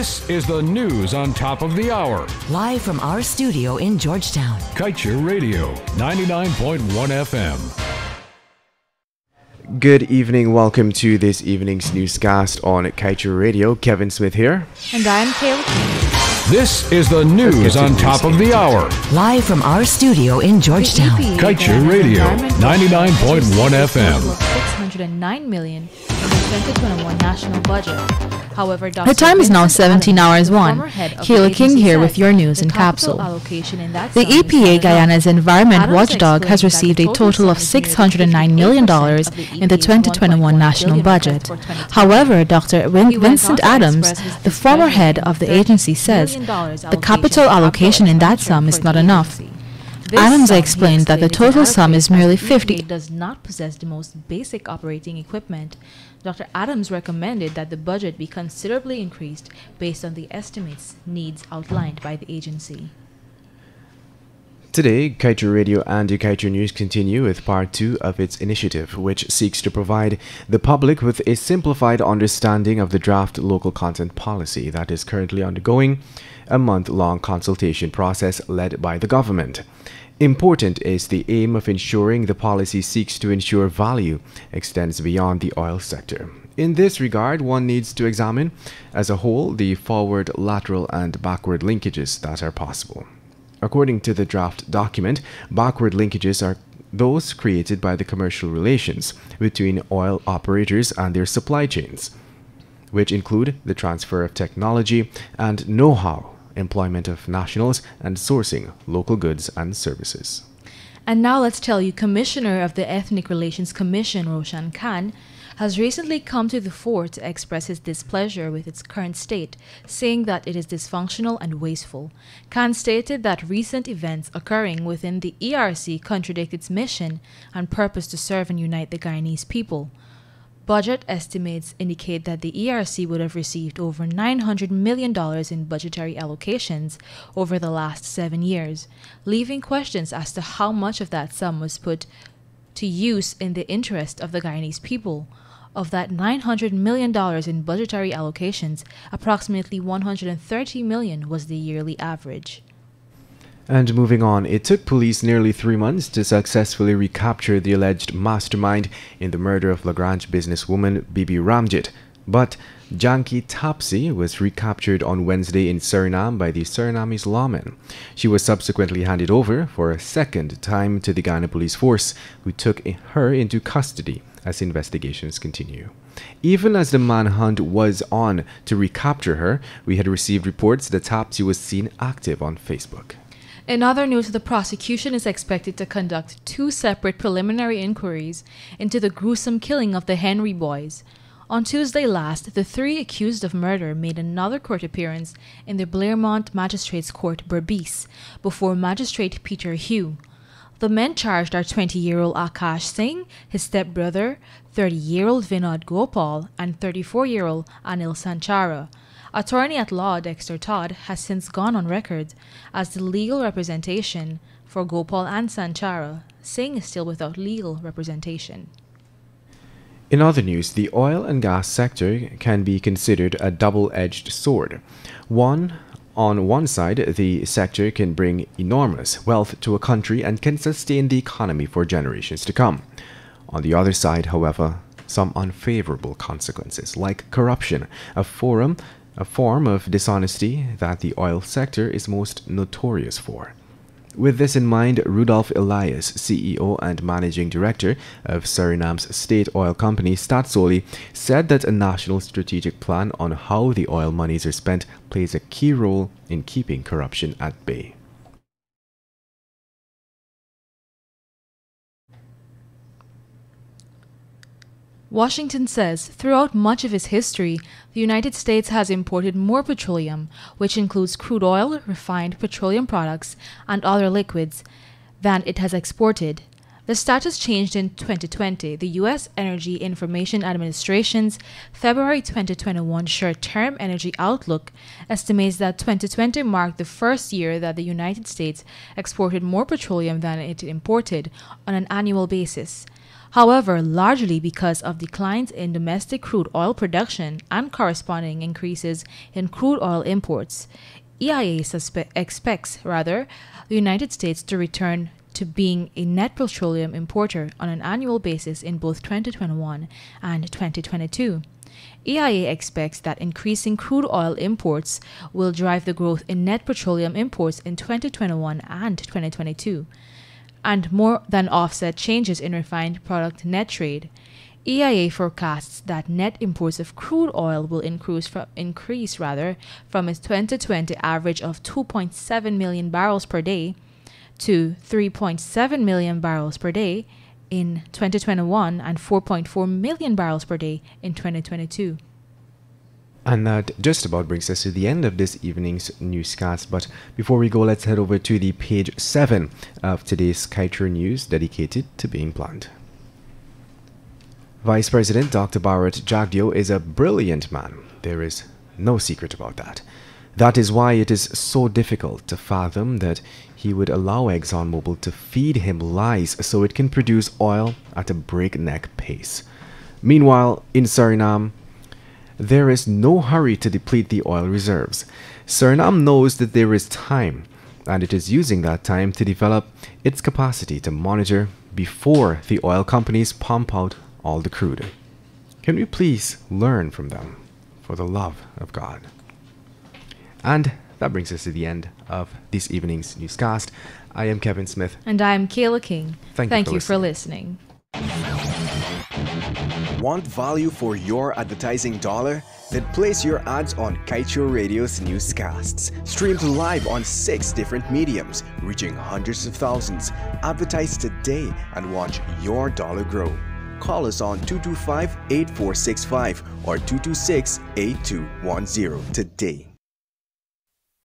This is the news on top of the hour. Live from our studio in Georgetown. Kaieteur Radio, 99.1 FM. Good evening. Welcome to this evening's newscast on Kaieteur Radio. Kevin Smith here. And I'm Kaieteur. This is the news on top of the hour. Live from our studio in Georgetown. Kaieteur Radio, 99.1 FM. $609 million in the 2021 national budget. However, Her time is now 17 hours 1. Kayla King here with your news in capsule. The EPA, Guyana's environment watchdog, has received a total of $609 million in the 2021 national budget. However, Dr. Vincent Adams, the former head of the agency, says the capital allocation in that sum is not enough. Adams explained that the total sum is merely $50. Does not possess the most basic operating equipment. Dr. Adams recommended that the budget be considerably increased based on the estimates needs outlined by the agency. Today, Kaieteur Radio and the Kaieteur News continue with part 2 of its initiative, which seeks to provide the public with a simplified understanding of the draft local content policy that is currently undergoing a month-long consultation process led by the government. Important is the aim of ensuring the policy seeks to ensure value extends beyond the oil sector. In this regard, one needs to examine as a whole the forward, lateral, and backward linkages that are possible. According to the draft document, backward linkages are those created by the commercial relations between oil operators and their supply chains, which include the transfer of technology and know-how, employment of nationals, and sourcing local goods and services. And now let's tell you, Commissioner of the Ethnic Relations Commission, Roshan Khan, has recently come to the fore to express his displeasure with its current state, saying that it is dysfunctional and wasteful. Khan stated that recent events occurring within the ERC contradict its mission and purpose to serve and unite the Guyanese people. Budget estimates indicate that the ERC would have received over $900 million in budgetary allocations over the last 7 years, leaving questions as to how much of that sum was put to use in the interest of the Guyanese people. Of that $900 million in budgetary allocations, approximately $130 million was the yearly average. And moving on, it took police nearly 3 months to successfully recapture the alleged mastermind in the murder of Lagrange businesswoman Bibi Ramjit. But Janki Tapsi was recaptured on Wednesday in Suriname by the Surinamese lawmen. She was subsequently handed over for a second time to the Ghana police force, who took her into custody as investigations continue. Even as the manhunt was on to recapture her, we had received reports that Tapsi was seen active on Facebook. In other news, the prosecution is expected to conduct 2 separate preliminary inquiries into the gruesome killing of the Henry boys. On Tuesday last, the 3 accused of murder made another court appearance in the Blairmont Magistrates Court, Berbice, before Magistrate Peter Hugh. The men charged are 20-year-old Akash Singh, his stepbrother, 30-year-old Vinod Gopal, and 34-year-old Anil Sanchara. Attorney-at-law Dexter Todd has since gone on record as the legal representation for Gopal and Sanchara. Singh is still without legal representation. In other news, the oil and gas sector can be considered a double-edged sword. On one side, the sector can bring enormous wealth to a country and can sustain the economy for generations to come. On the other side, however, some unfavorable consequences, like corruption, a form of dishonesty that the oil sector is most notorious for. With this in mind, Rudolf Elias, CEO and Managing Director of Suriname's state oil company Staatsolie, said that a national strategic plan on how the oil monies are spent plays a key role in keeping corruption at bay. Washington says throughout much of its history, the United States has imported more petroleum, which includes crude oil, refined petroleum products, and other liquids, than it has exported. The status changed in 2020. The U.S. Energy Information Administration's February 2021 short-term energy outlook estimates that 2020 marked the first year that the United States exported more petroleum than it imported on an annual basis. However, largely because of declines in domestic crude oil production and corresponding increases in crude oil imports, EIA expects the United States to return to being a net petroleum importer on an annual basis in both 2021 and 2022. EIA expects that increasing crude oil imports will drive the growth in net petroleum imports in 2021 and 2022, and more than offset changes in refined product net trade. EIA forecasts that net imports of crude oil will increase from its 2020 average of 2.7 million barrels per day to 3.7 million barrels per day in 2021 and 4.4 million barrels per day in 2022. And that just about brings us to the end of this evening's newscast. But before we go, let's head over to the page 7 of today's Kaieteur news dedicated to being blunt. Vice President Dr. Bharat Jagdeo is a brilliant man. There is no secret about that. That is why it is so difficult to fathom that he would allow ExxonMobil to feed him lies so it can produce oil at a breakneck pace. Meanwhile, in Suriname, there is no hurry to deplete the oil reserves. Suriname knows that there is time, and it is using that time to develop its capacity to monitor before the oil companies pump out all the crude. Can we please learn from them, for the love of God? And that brings us to the end of this evening's newscast. I am Kevin Smith. And I am Kayla King. Thank you for listening. Want value for your advertising dollar? Then place your ads on Kaieteur Radio's newscasts. Streamed live on 6 different mediums, reaching hundreds of thousands. Advertise today and watch your dollar grow. Call us on 225-8465 or 226-8210 today.